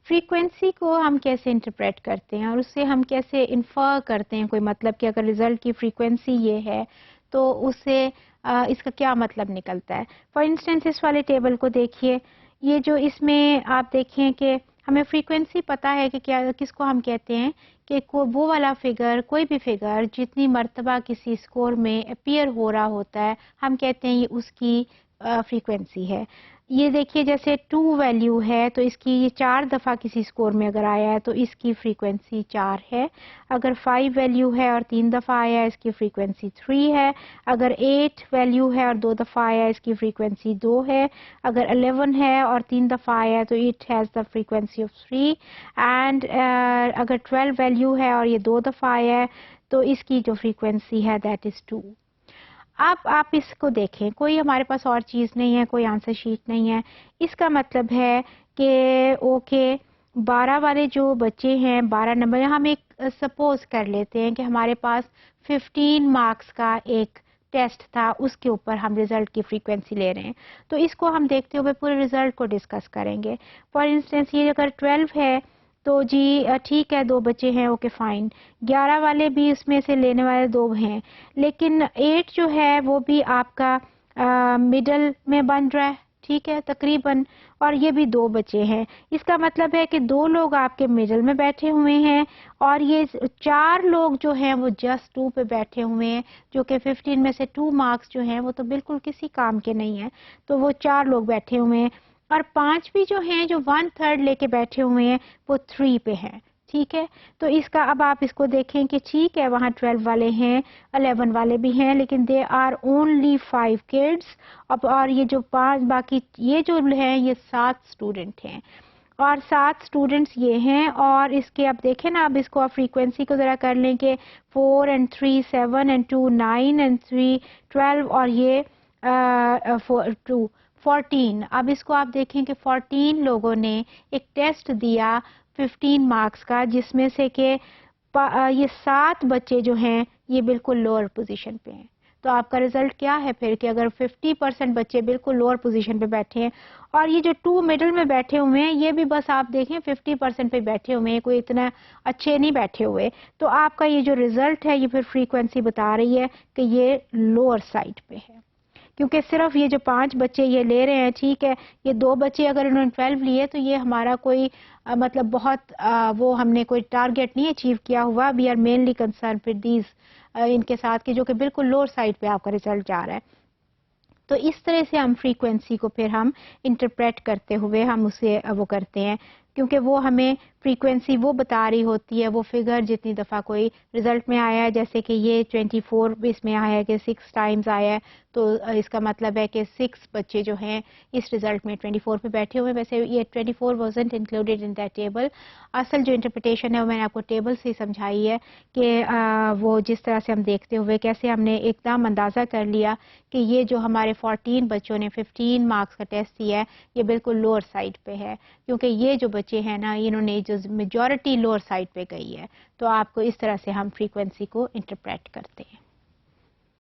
Frequency کو ہم کیسے انٹرپریٹ کرتے ہیں اور اس سے ہم کیسے انفر کرتے ہیں کوئی مطلب کہ اگر رزلٹ کی فریکوینسی یہ ہے تو اس سے اس کا کیا مطلب نکلتا ہے. فار انسٹنس اس والے ٹیبل کو دیکھیے, یہ جو اس میں آپ دیکھیں کہ ہمیں فریکوینسی پتہ ہے کہ کیا کس کو ہم کہتے ہیں کہ وہ والا فگر, کوئی بھی فگر جتنی مرتبہ کسی اسکور میں اپیئر ہو رہا ہوتا ہے ہم کہتے ہیں یہ اس کی فریکوینسی ہے. یہ دیکھیے جیسے 2 ویلیو ہے تو اس کی یہ 4 دفعہ کسی اسکور میں اگر آیا ہے تو اس کی فریکوینسی 4 ہے. اگر 5 ویلیو ہے اور 3 دفعہ آیا ہے اس کی فریکوینسی 3 ہے. اگر 8 ویلیو ہے اور 2 دفعہ آیا ہے اس کی فریکوینسی 2 ہے. اگر 11 ہے اور 3 دفعہ آیا ہے تو it has the frequency of 3. And اگر 12 ویلیو ہے اور یہ 2 دفعہ آیا ہے تو اس کی جو فریکوینسی ہے دیٹ از 2. اب آپ اس کو دیکھیں, کوئی ہمارے پاس اور چیز نہیں ہے, کوئی آنسر شیٹ نہیں ہے. اس کا مطلب ہے کہ اوکے 12 والے جو بچے ہیں 12 نمبر, ہم ایک سپوز کر لیتے ہیں کہ ہمارے پاس 15 مارکس کا ایک ٹیسٹ تھا, اس کے اوپر ہم رزلٹ کی فریکوینسی لے رہے ہیں. تو اس کو ہم دیکھتے ہوئے پورے رزلٹ کو ڈسکس کریں گے. فار انسٹنس یہ اگر 12 ہے تو جی ٹھیک ہے 2 بچے ہیں, اوکے فائن. 11 والے بھی اس میں سے لینے والے 2 ہیں, لیکن 8 جو ہے وہ بھی آپ کا مڈل میں بن رہا ہے, ٹھیک ہے تقریباً, اور یہ بھی 2 بچے ہیں. اس کا مطلب ہے کہ 2 لوگ آپ کے مڈل میں بیٹھے ہوئے ہیں اور یہ 4 لوگ جو ہیں وہ جسٹ 2 پہ بیٹھے ہوئے ہیں, جو کہ 15 میں سے 2 مارکس جو ہیں وہ تو بالکل کسی کام کے نہیں ہیں, تو وہ 4 لوگ بیٹھے ہوئے ہیں. اور 5 بھی جو ہیں جو 1/3 لے کے بیٹھے ہوئے ہیں وہ 3 پہ ہیں, ٹھیک ہے. تو اس کا اب آپ اس کو دیکھیں کہ ٹھیک ہے وہاں 12 والے ہیں, 11 والے بھی ہیں, لیکن دے آر اونلی 5 کڈس. اب اور یہ جو 5 باقی یہ جو ہیں یہ 7 اسٹوڈنٹ ہیں, اور 7 اسٹوڈنٹس یہ ہیں. اور اس کے اب دیکھیں نا, اب اس کو آپ فریکوینسی کو ذرا کر لیں کہ 4 and 3 7 and 2 9 and 3 12 اور یہ 2 14. اب اس کو آپ دیکھیں کہ 14 لوگوں نے ایک ٹیسٹ دیا 15 مارکس کا, جس میں سے کہ یہ 7 بچے جو ہیں یہ بالکل لوور پوزیشن پہ ہیں. تو آپ کا رزلٹ کیا ہے پھر کہ اگر 50% بچے بالکل لوور پوزیشن پہ بیٹھے ہیں اور یہ جو 2 مڈل میں بیٹھے ہوئے ہیں یہ بھی بس آپ دیکھیں 50% پہ بیٹھے ہوئے ہیں, کوئی اتنا اچھے نہیں بیٹھے ہوئے, تو آپ کا یہ جو رزلٹ ہے یہ پھر فریکوینسی بتا رہی ہے کہ یہ لوور سائڈ پہ ہے. کیونکہ صرف یہ جو 5 بچے یہ لے رہے ہیں, ٹھیک ہے, یہ 2 بچے اگر انہوں نے 12 لیے تو یہ ہمارا کوئی مطلب بہت وہ ہم نے کوئی ٹارگیٹ نہیں اچیو کیا ہوا. We are mainly concern with these ان کے ساتھ کہ جو کہ بالکل لوور سائڈ پہ آپ کا رزلٹ جا رہا ہے. تو اس طرح سے ہم فریکوینسی کو پھر ہم انٹرپریٹ کرتے ہوئے ہم اسے وہ کرتے ہیں, کیونکہ وہ ہمیں فریکوینسی وہ بتا رہی ہوتی ہے, وہ فگر جتنی دفعہ کوئی رزلٹ میں آیا ہے, جیسے کہ یہ 24 اس میں آیا ہے کہ 6 ٹائمز آیا ہے, تو اس کا مطلب ہے کہ 6 بچے جو ہیں اس رزلٹ میں 24 پہ بیٹھے ہوئے. ویسے یہ 24 wasn't included in that table. اصل جو انٹرپریٹیشن ہے وہ میں نے آپ کو ٹیبل سے سمجھائی ہے کہ وہ جس طرح سے ہم دیکھتے ہوئے کیسے ہم نے ایک دم اندازہ کر لیا کہ یہ جو ہمارے 14 بچوں نے 15 مارکس کا ٹیسٹ دیا ہے یہ بالکل لوور سائڈ پہ ہے, کیونکہ یہ جو بچے ہیں نا انہوں نے جو میجورٹی لوور سائڈ پہ گئی ہے. تو آپ کو اس طرح سے ہم فریکوینسی کو انٹرپریٹ کرتے ہیں.